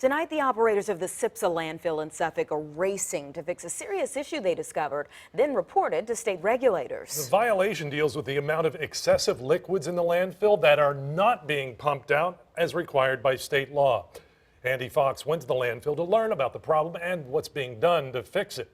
Tonight, the operators of the SIPSA landfill in Suffolk are racing to fix a serious issue they discovered, then reported to state regulators. The violation deals with the amount of excessive liquids in the landfill that are not being pumped out as required by state law. Andy Fox went to the landfill to learn about the problem and what's being done to fix it.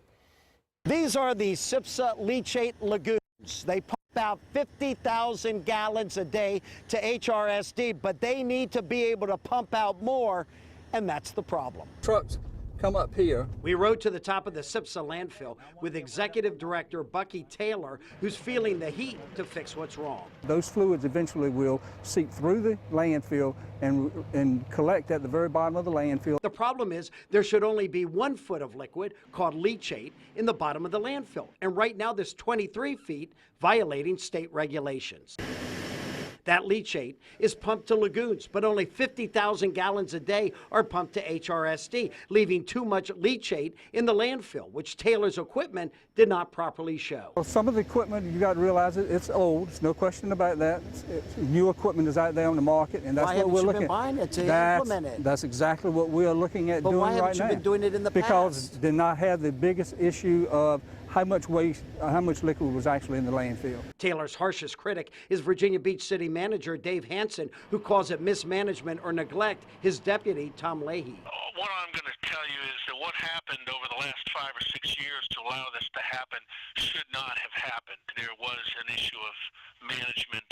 These are the SIPSA leachate lagoons. They pump out 50,000 gallons a day to HRSD, but they need to be able to pump out more, and that's the problem. Trucks come up here. We rode to the top of the SIPSA landfill with Executive Director Bucky Taylor, who's feeling the heat to fix what's wrong. Those fluids eventually will seep through the landfill and collect at the very bottom of the landfill. The problem is there should only be 1 foot of liquid called leachate in the bottom of the landfill. And right now there's 23 feet, violating state regulations. That leachate is pumped to lagoons, but only 50,000 gallons a day are pumped to HRSD, leaving too much leachate in the landfill, which Taylor's equipment did not properly show. Well, some of the equipment, you got to realize it's old. There's no question about that. New equipment is out there on the market, and that's what we're looking at. Why haven't you been buying it to implement it? That's exactly what we're looking at doing right now. But why haven't you been doing it in the past? Because they did not have the biggest issue of how much waste, how much liquid was actually in the landfill. Taylor's harshest critic is Virginia Beach City Manager Dave Hansen, who calls it mismanagement or neglect his deputy, Tom Leahy. What I'm going to tell you is that what happened over the last 5 or 6 years to allow this to happen should not have happened. There was an issue of management,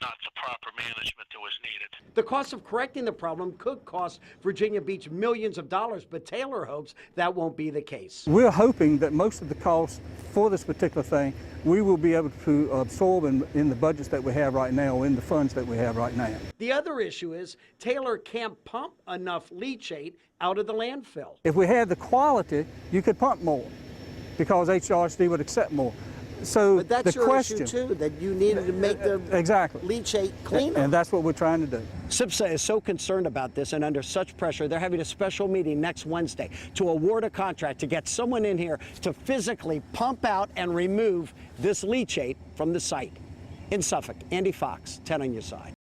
not the proper management that was needed. The cost of correcting the problem could cost Virginia Beach millions of dollars, but Taylor hopes that won't be the case. We're hoping that most of the costs for this particular thing we will be able to absorb in the budgets that we have right now, in the funds that we have right now. The other issue is Taylor can't pump enough leachate out of the landfill. If we had the quality, you could pump more because HRSD would accept more. So but that's the your question, issue too, that you needed to make the leachate cleaner. And that's what we're trying to do. SIPSA is so concerned about this and under such pressure, they're having a special meeting next Wednesday to award a contract to get someone in here to physically pump out and remove this leachate from the site. In Suffolk, Andy Fox, 10 on your side.